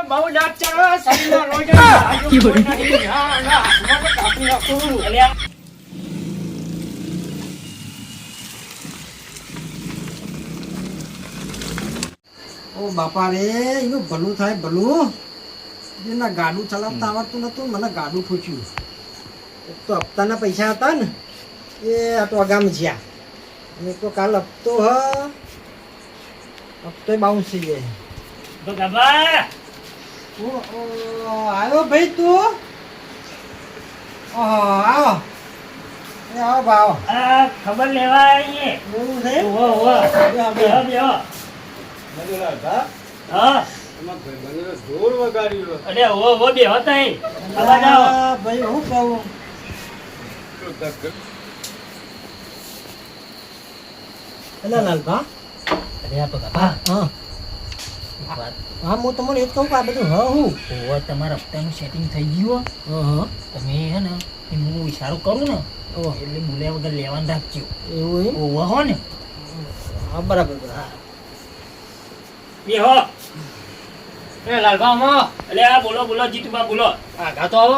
બહુ દાંત ચાલે શરીરમાં રોજ આજુ નહીં હા ના હાથમાં કાપી નાખું અલ્યા ઓ બાપા રે એનું ભલું થાય ભલું એના ગાડું ચલાવતા આવડતું નતું મને ગાડું પૂછ્યું એક તો હપ્તાના પૈસા હતા ને એ આ તો અગામ જ્યાં અને તો કાલ હપ્તો હપ્તો બાઉન્સ થઈ જાય આવ્યો ભાઈ તું ઓહો આવો એ આવો ભાવ આ ખબર લેવા આવીએ એવું છે ઓહો ઓહો બેહો બેહો હા જોર વગાડ્યું અરે ઓ બેહો તઈ અવાજ આવો ભાઈ હું કહું એલા લાલભા અરે આ બગાબા હા હા હું તમને એ જ કહું કે આ બધું હા હું ઓહો તમારા હપ્તાનું સેટિંગ થઈ ગયું હા તમે હે ને એ હું ઈશારો કરું ને ઓહ એટલે બોલ્યા વગર લેવાનું રાખજો એવું એમ ઓહો હો ને હા બરાબર હા બેહો એ લાલભામાં અલે આ બોલો બોલો જીતુબા બોલો આગા તો આવો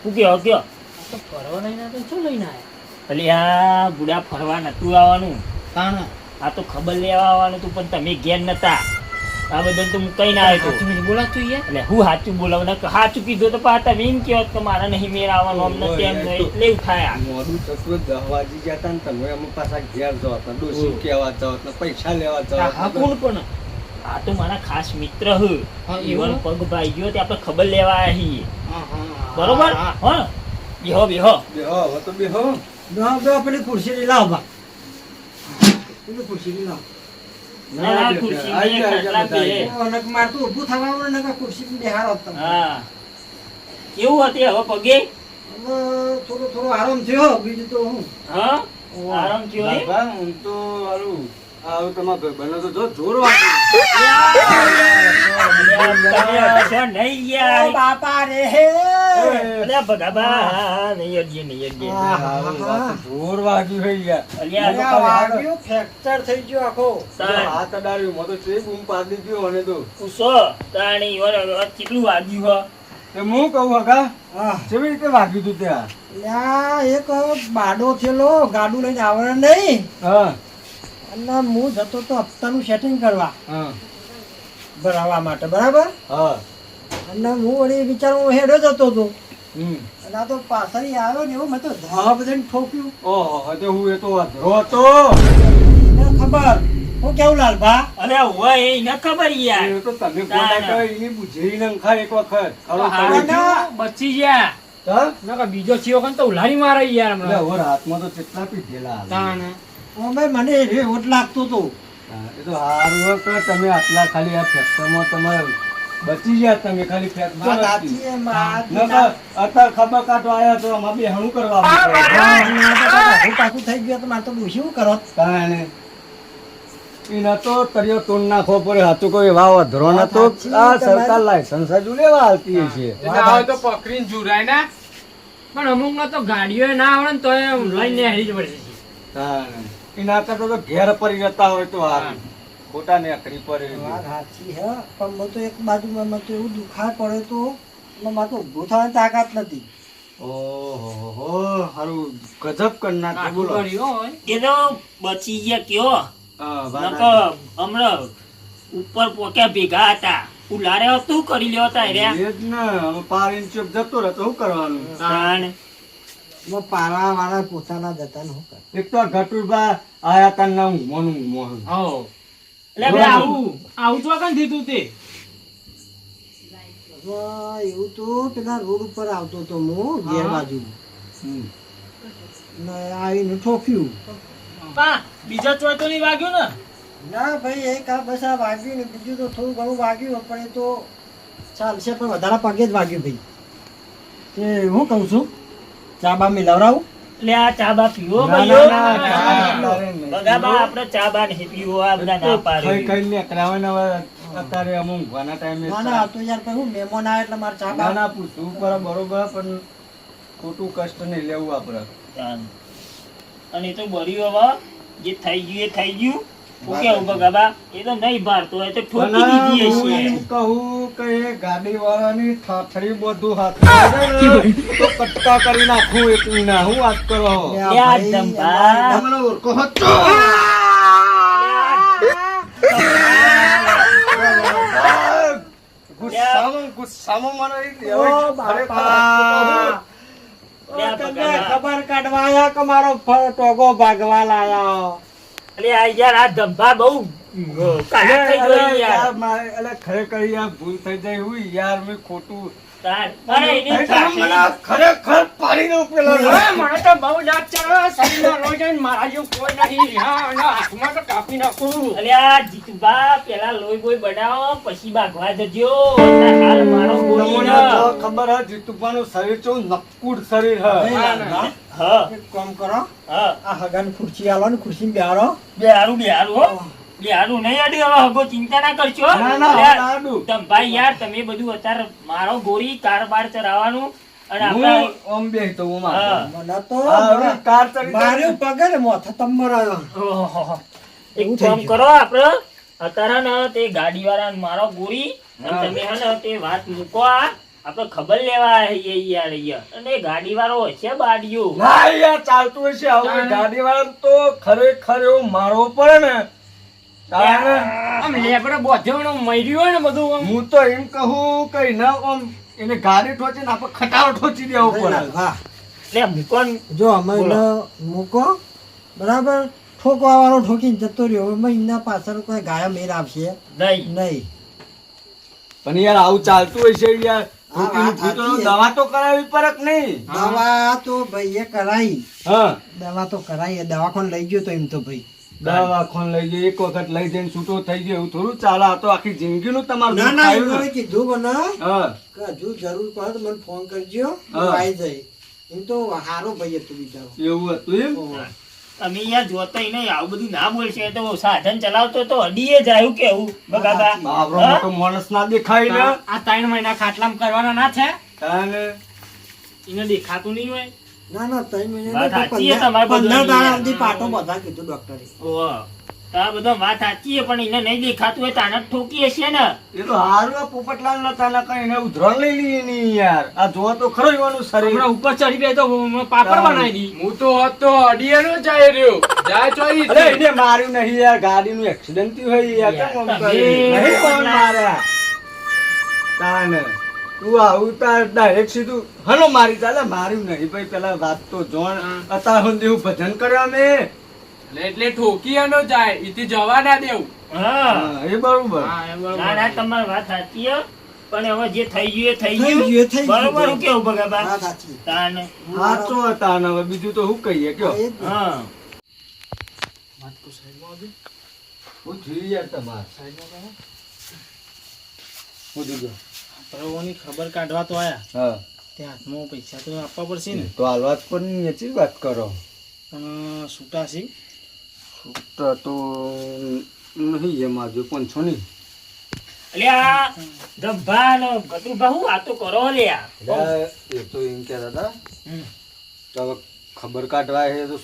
શું કયો કયો તો ફરવા લઈને તો શું લઈને આવ્યા અલે આ બુડા ફરવા નતું આવવાનું તાણ આ તો ખબર લેવા આવવાનું હતું પણ તમે ઘેર નતા આ બધું તો હું કઈ ના આવ્યો તો બોલાતું યાર એટલે હું સાચું બોલાવું ને સાચું કીધું તો પાછા તમે એમ કહો કે મારા નહીં મેળ આવવાનું અમને તેમ એટલે ઉઠાયા મોડું થતું 10 વાગી જતા ને તમે અમુક પાછા ઘેર જાવ તો ડોસી કહેવા જાવ તો પૈસા લેવા હા જાવ કોણ પણ આ તો મારા ખાસ મિત્ર હ હા, ઈવન એવું? પગ ભાઈ ગયો તે આપણે ખબર લેવા આવ્યા છીએ હા હા બરોબર હો બેહો બેહો બેહો હવે તો બેહો બે પેલી ખુરશી લઈ લાવ બા પેલી ખુરશી લઈ લાવ ના ખુરશી આઈ ને જાય, ખાટલા બધા બે. આઈ નક મારતું ઊભું થવાનું ને ખુરશી બેહારો તમે હા કેવું હતી હવે પગે હવે થોડો આરામ થયો બીજું તો હું હા આરામ થયો એમ? બાબા હું તો હારું આવું તમારા ભાઈબંધો તો જો જોર વાગ્યું નહીં યાર બાપા રે અલ્યા ભગાબા નહીં અડજે નહીં અડજે હારું, આ તો જોર વાગ્યું છે યાર અલ્યા વાગ્યું ફ્રેક્ચર થઈ ગયો આખો હાથ અડાડ્યું મને તો છે બૂમ પાડી દીધું અને તો ઉસો તાણી કેટલું વાગ્યું હો તે હું કહું હગા હા કેવી રીતે વાગ્યું તું ત્યાં લ્યા એક બાડો થયેલો ગાડું લઈને આવવાનું નહીં હા અને હું જતો તો હપ્તાનું સેટિંગ કરવા હા ભરાવા માટે બરાબર હા અને હું વળી વિચારું હેડો જતો હતો હમ અને આ તો પાછળ આવ્યો ને એવું મેં તો ધબ દઈને ઠોક્યું ઓહો હજુ હું એ તો અધરો હતો એને ખબર હું કેવું લાલભા અરે હોય એ ન ખબર યાર એ તો તમે ગોડા કહો એની બુঝેઈ નંખા એક વખત ખરો બચી ગયા હા નકા બીજો થયો કન તો ઉલાડી મારે યાર એટલે હવે રાતમાં તો કેટલા પીધેલા તાણે અમે મને એવોટ લાગતો હતો હા, એ તો હારું હોય કે તમે આટલા ખાલી આ ફેક્ટરમાં તમે બચી ગયા તમે ખાલી વાત ફેક્ટર સાચી છે, વાત નકર અત્યારે ખબર કાઢવા આયા તો આમાં બેહણું કરવા હા, ના તો કાકા પાછું થઈ ગયું તો મારે તો શું કરો કાંઈ એના તો તળિયો તોડ નાખવો પડે હાચું કોઈ વાવ અધરો ના તો સાચી આ તમારી. સરકાર લાયસન્સ હજુ લેવા આવતી છે તો પકડીને જુરાય ના પણ અમુક ના તો ગાડીઓ ના આવડે ને તો એ લઈને હેરી જ પડે એના કરતા તો ઘેર પડી જતા હોય તો હારું. ખોટા ને અકડી પડે વાત સાચી હે પણ મને તો એક બાજુમાં મને તો એવું દુખાય પડે તો એટલે મારે તો ઊભું થવાની તાકાત નથી ઓહો હારું ગજબ કરી નાખે બોલો એ તો બચી ગયા કયો હા, નકર હમણાં ઉપર પોક્યા ભેગા હતા ઉલારે તું કરી લેવા તા રે એ જ ને હવે પાર ઇંચ જતો રહે તો શું કરવાનું તાણ પારા વાળા પોતાના જતા ને શું કરે એક તો ઘટુરબા આયા તા ના મોનું મોહન એટલે બે આવું આવું તો કઈ દીધું તે હવે એવું તો પેલા રોડ ઉપર આવતો હતો હું ઘેર બાજુ ને આવીને ઠોક્યું બીજા ચોય તો નહીં વાગ્યું ને ના ભાઈ એક આ બસ આ વાગ્યું ને બીજું તો થોડું ઘણું વાગ્યું પણ એ તો ચાલશે પણ વધારે પગે જ વાગ્યું ભાઈ તે હું કહું છું ચા બા મિલાવરાવું એટલે આ ચા બા પીવો ના, ભાઈઓ ના, ના, ના, ના. બગાબા આપણે ચા બા નહીં પીવો આ બધા ના ખાઈ પાડે ખાઈને નીકળ્યા ને હવે અત્યારે અમુક ઊંઘવાના ટાઈમે ના ના આ તો યાર ભાઈ હું મહેમાન આવે એટલે મારે ચા ના બા ના પૂછવું પડે બરોબર પણ ખોટું કષ્ટ નહીં લેવું આપણે તાણ. અને એ તો બળ્યું હવે જે થઈ ગયું એ થઈ ગયું શું કેવું બગાબા એ તો નહીં ભારતો એ તો ઠોકી દીધી હું હશે એમ કહું કઈ ગાડી વાળાની ઠાઠરી બધું હાથ તો કટકા કરી નાખું એટલું ના હું વાત કરો લ્યા ધંભા. તમને ઓળખો હતો ગુસ્સામાં મને ઓ બાપા. તમને ખબર કાઢવા આયા કે મારો ટોગો ભાગવા લાયા. અરે આ યાર આ ધંભા બહુ કાળા થઈ ગયો યાર. ખરેખર યાર ભૂલ થઈ જાય હું યાર મેં ખોટું તાર. અરે એની મને કાકી. ખરેખર પાડી દઉં પેલા હવે મને તો બહુ દાંત ચડે, શરીરમાં લોહી જઈને મારા જેવું કોઈ નહીં. હા, અને હાથમાં તો કાપી નાખું. અરે આ જીતુભા પેલા લોહી બોય બનાવો પછી ભાગવા જજો. હાલ મારો ગોળી તમને ન. તો ખબર હે જીતુભાનું શરીર ચો નક્કુડ શરીર હે એ લાલભા, હા એક કામ કરો, હા આ હગાની ખુરશી આલો ને ખુરશી બેહારો. બેહારું બેહારું હો. બેહારું નહીં અડી હવે હગો ચિંતા ના કરશો. ના, ના, અરે ના અડું. ધંભાઈ યાર તમે બધું અત્યારે મારો ગોળી કાર બાર ચરાવવાનું અને આપણે હું ઓમ બેહતો હું હા. મારતો. મને તો હા, હવે કાર ચડી જાય. માર્યું પગે ને મોથે તમર આવ્યો. ઓહોહો. એક એવું થઈ કામ ગયું. કરો આપણે અત્યારે ને તે ગાડી વાળા મારો ગોળી અને હા. તમે હે ને તે વાત મૂકો આ આપણે ખબર લેવા આવીએ યાર અહીંયા. અને ગાડી વાળો હશે બાડીઓ. ના યાર ચાલતું હશે હવે ગાડી વાળા તો ખરેખર એવું મારવો પડે ને તારે આમ લેબડે બોધ્યો ને મર્યું હોય ને બધું આમ. હું તો એમ કહું કે ન ઓમ એને ગાડી ઠોચી ને આપણે ખટારો ઠોચી દેવો એ પડે લાલભા, લે મૂકો ને. જો અમે એને મૂકો બરાબર, ઠોકવા વાળો ઠોકીને જતો રહ્યો. હવે એના પાછળ કોઈ ગાયા મેર આવશે નહીં. નહીં. પણ યાર આવું ચાલતું હશે યાર હા, વાત ખોટી સાચી છે. દવા તો કરાવી પડે કે નહીં દવા તો ભાઈ એ કરાઈ, હા દવા તો કરાઈ. એ દવાખાને લઈ ગયો તો એમ તો ભાઈ. દવાખાને લઈ જઈએ એક વખત લઈ જઈને છૂટો થઈ ગયો એવું થોડું ચાલે આ તો આખી જિંદગીનું તમારું ના દુઃખ ના થયું એમણે ને. કીધું મને હા કે હજુ જરૂર પડે તો મને ફોન કરજો, હા. હું આવી જાય. એમ તો હારો ભાઈ હતું બિચારો. એવું હતું એમ ઓહો. તમે યાર જોતાય નહીં આવું બધું ના બોલશે તો સાધન ચલાવતો તો અડીએ જાય કેવું બગાબા. બાબરો હા? મોટો માણસ ના દેખાય ને આ 3 મહિના ખાટલામાં કરવાના ના છે, તાને એને દેખાતું નહીં હોય. ના ના 3 મહિના વાત નહીં, સાચી છે તમારે 15 બધું દાડા યાર. સુધી પાટો બધા કીધું ડોક્ટરે. ઓહો. તો આ બધો વાત સાચી છે પણ એને નહીં દેખાતું હોય તાને જ ઠોકી હશે ને. એ તો હારું આ પોપટલાલ નતા ના કઈ એને ઉધરણ લઈ લઈએ ની યાર આ જોવા તો ખરો એવાનું શરીર હમણાં ઉપર ચડી ગઈ તો પાપડ બનાવી દી. હું તો હોત તો અડીએ નો જાય રહ્યો. જાય ચોઈ અરે એને માર્યું નહીં યાર ગાડીનું એક્સિડન્ટ થયું હોય યાર કેમ આમ તમે કર્યું? નહીં કોણ માર્યા તાને તું આવું તાર ડાયરેક્ટ સીધું હલો મારી ચાલે માર્યું નહીં ભાઈ પેલા વાત તો જોણ અત્યાર સુધી હું ભજન કર્યા અમે એટલે ઠોકી નો જાય ઈથી જવા ના દેવું. હા એ બરોબર હા, એ બરોબર. ના ના તમારી વાત સાચી છે પણ હવે જે થઈ ગયું એ થઈ થઈ ગયું, ગયું થઈ ગયું. બરોબર હું કેવું બગાબા વાત સાચી. તાને સાચો હતા ને હવે બીજું તો શું કહીએ કયો એ જ ને. હા હું જોઈ યાર તમારે હું જોજો પ્રભુની ખબર કાઢવા તો આયા, હા ત્યાં હાથમાં પૈસા તો આપવા પડશે ને. તો હાલ વાત પણ નીચી વાત કરો પણ છૂટા છે. તો નહીં એમાં જો 500 નહીં અલ્યા ધબ્બા ને ગતુભા હું વાતો કરો લ્યા એ તો એમ કહેતા હતા હમ. તો હવે ખબર કાઢવા છે તો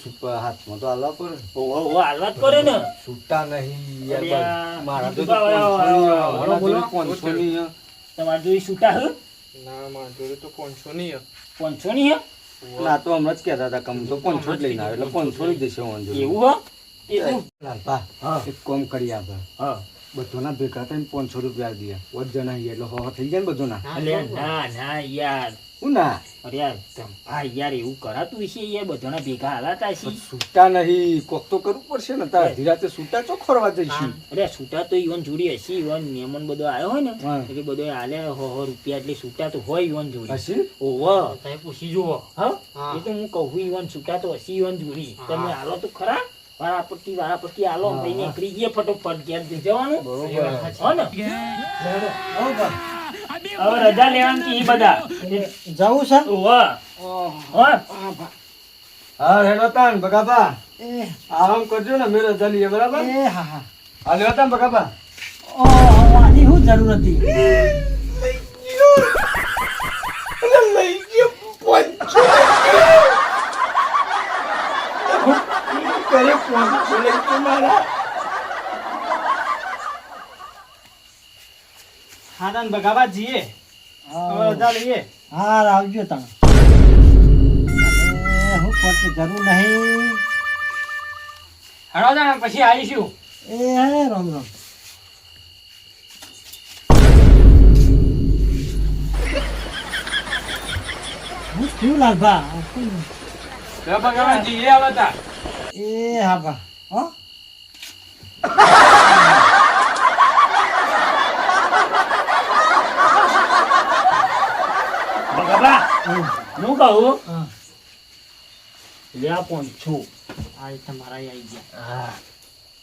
હાથમાં તો હાલવા પડે ઓહો હાલવાત કરે ને છૂટા નહીં યાર અલ્યા, મારા તો બોલો, બોલો. 500 નહીં તમારે જોઈ છૂટા હે ના મારા જોડે તો 500 નહીં. 500 ની હે ના તો હમણાં જ કહેતા હતા કમ તો 500 જ લઈને આવે એટલે 500 જ દેશે વાંધો નહીં. એવું હો એ શું લાલપા, એક કામ કરી આપણે હા બધાના ભેગા થઈને 500 રૂપિયા દઈએ વધ જણા છીએ એટલે હો થઈ જાય ને બધાના અલ્યા ના ના યાર હું ના અરે યાર ધબ્બા યાર એવું કરાતું છે યાર બધાના ભેગા હાલાતા છે છૂટા નહીં કોક તો કરવું પડશે ને તાર અડધી રાતે છૂટા ચો ખોરવા જઈશું અરે છૂટા તો ઈવન જોડી હશે ઈવન મહેમાન બધો આવ્યો હોય ને હા. એટલે બધો આલે હો રૂપિયા એટલે છૂટા તો હોય ઈવન જોડી હસી ઓહો તમે પૂછી જુઓ. હા હા. એ તો હું કહું ઈવન છૂટા તો હશે ઈવન જોડી તમે હાલો તો ખરા વારાપટ્ટી હાલો ભાઈ નીકળી ગયા ફટોફટ ઘેર જઈ જવાનું બરોબર હો ને હો ભાઈ. હવે રજા લેવાની કે ઈ બધા જવું છે? ઓહો હો હા હેલો તાન બગાપા એ આરામ કરજો ને મેરે જલીએ બરાબર એ હા હા. હા લ્યો તાન બગાપા ઓહો, આની શું જરૂર હતી? લઈ ગયો કરે 500 લઈ તો મારા ખાદાન ભગાવા જઈએ હવે રજા લઈએ હા આવજો તમે હું ખોટું જરૂર નહીં હળો તાણ પછી આવીશું એ રામ રામ હું થયું લાલભા ભગાવા જઈએ હવે તા એ હા ભા હો બગાબા હમ. હું કહું હા લે આ 500 આ તમારા આવી ગયા હા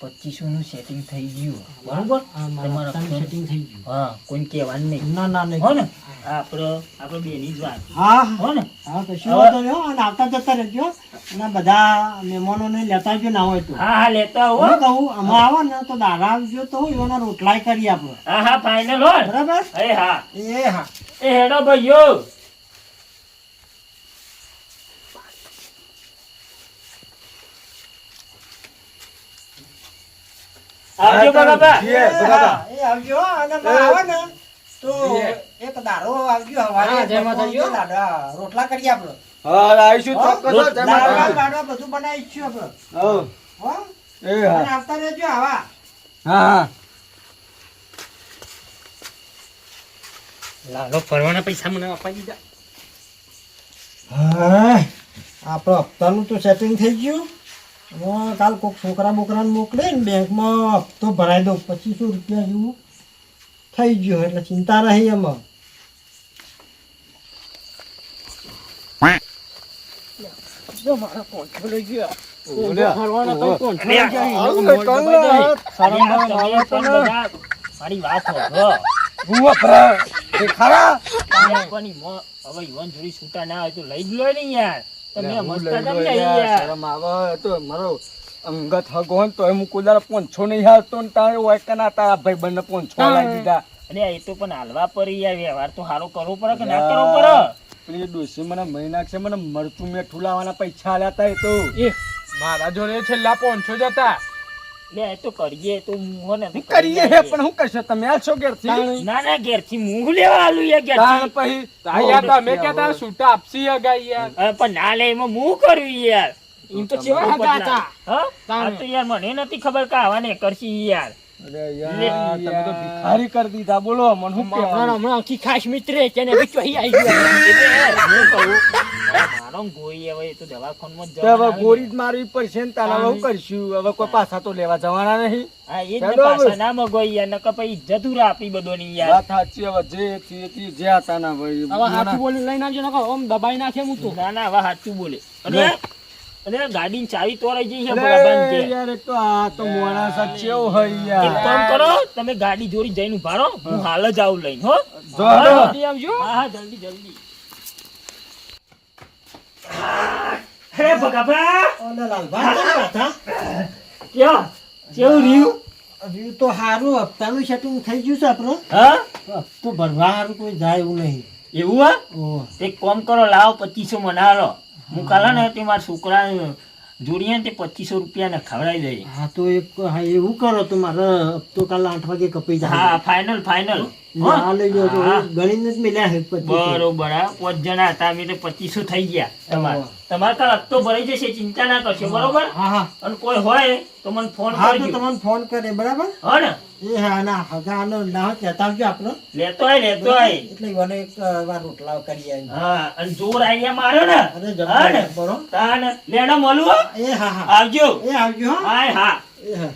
2500 નું સેટિંગ થઈ ગયું બરોબર તમારા તમારા સેટિંગ થઈ ગયું હા કોઈ કહેવાનું નહીં ના ના નહીં હો ને આપણે બેની જ વાત હા હો ને હા કશું વાંધો નહીં હો. અને આવતા જતા રહેજો અને બધા મહેમાનોને લેતા આવજો ના હોય તો હા હા લેતા આવો હું કહું આમાં આવો ને તો દાડા આવજો તો એના રોટલાય કરીએ આપણે હા હા ફાઇનલ હો બરાબર અરે હા એ હા એ હેડો ભાઈઓ આવજો બગાબા જઈએ, બગાબા. એ આવજો અને આવે ને તો એક દાડો આવજો હવારે હા, જય માતાજી. દાડા રોટલા કરીએ આપણે હા આવીશું હો? ચોક્કસ હો, જય દાડા માતાજી. બાડા બધું બનાવીશું આપણે હો. હો એ અને હા આવતા રહેજો આવા હા લાલો ફરવાના પૈસા મને આપી દીધા હા આપણો હપ્તાનું તો સેટિંગ થઈ ગયું હવે કાલ કોઈક છોકરા બોકરાને મોકલે ને બેંકમાં હપ્તો ભરાઈ દઉં 2500 રૂપિયા જેવું થઈ ગયું એટલે ચિંતા રહી એમાં મારી વાત સાંભળો. એ ખરા આપવાની હવે યુવાન જોડી છૂટા ના હોય તો લઈ જ લો ને યાર તમે મસ્ત કેમ જાય યાર શરમ આવે તો મારો અંગત હગો હોય ને તો હું કુદાર 500 નહીં હાલતો ને તારે હોય કે ના તારા ભાઈ બંને 500 લાવી દીધા અરે એ તો પણ હાલવા પડી યાર વ્યવહાર તો સારો કરવો પડે કે ના કરવો પડે પેલી ડોસી મને મહિના છે મને મરચું મેઠું લાવવાના પૈસા આલ્યા તા એ તો એ મારા જોડે છેલ્લા 500 જ હતા લે એ તો કરીએ તો હું ને હું કરીએ હે પણ હું કરશો તમે આલશો ઘેરથી ના ના ઘેરથી મૂંગ લેવા આલું યાર તાણ ઘેરથી પછી યાર તમે કહેતા છૂટા આપસી અગાઈ યાર અરે પણ ના લે એમાં હું કર્યું યાર એમ તો ચેવા હતા હતા હા આ તો યાર મને નથી ખબર કે આવા ને કરશી યાર અરે યાર તમે તો ભિખારી કરી દીધા બોલો મને શું કહેવાનું હમણાં આખી ખાસ મિત્ર તેને વિચવાઈ આવી ગયો એટલે યાર હું કહું મારો ગોળી હવે એ તો દવાખાનામાં જ તો હવે જવાના ગોળી જ મારવી પડશે ને તારા હવે શું કરશું હવે કોઈ પાછા તો લેવા જવાના નહીં હા એ જ ને ચાલો હવે. પાછા ના મગોઈ યાર નકર પછી ઇજ્જત આપી બધોની યાર વાત સાચી હવે જે હતા ના ભાઈ હવે હાથું બોલી લઈને આવજો નકો ઓમ દબાઈ નાખે હું તો ના ના હવે સાચું બોલે અને ગાડીની ચાવી તોરાઈ જઈ છે અરે ભગવાન કે યાર એક તો આ તો મોણા સાચેવ હોય એક યાર કામ કરો તમે ગાડી જોડી જઈને ઉભા રહો હું હાલ જ આવું લઈને હો જો હા, હેડો. જલ્દી આવજો હા હા જલ્દી જલ્દી હે ભગાભા ઓલે લાલભા કેમ હતા ક્યાં કેવું રહ્યું હજુ તો સારું હપ્તાનું સેટિંગ થઈ ગયું છે આપણું હા હપ્તો ભરવા સારું કોઈ જાય એવું નહીં એવું હા ઓહ. એક કામ કરો લાવો 2500 મનાવો હું કાલે ને તે મારા છોકરા જોડીએ ને તે 2500 રૂપિયા ને ખવડાવી દઈએ હા તો એક હા એવું કરો તો મારે હપ્તો કાલે 8 વાગે કપાઈ જાય હા ફાઇનલ ફાઇનલ આ લઈ લો તો હા. ગણીને જ મિલ્યા છે 2500. બરોબર હા 5 જણા હતા અમે તો 2500 થઈ ગયા તમારે ઓહો. તમારે કાલ હપ્તો ભરાઈ જશે ચિંતા ના કરશો બરોબર હા હા અને કોઈ હોય તો મને ફોન હા તો કરજો તમને ફોન કરે બરાબર હા ને એ હા ના હગાનો ના કહેતા આવજો આપણો લેતો આય એટલે મને એક વાર રોટલા કરી આવી હા અને જોર આઈડિયા માર્યો ને અરે જબર હા ને બરો તાને લેણો મળું હો? એ હા હા આવજો એ આવજો હા હાય હા એ હા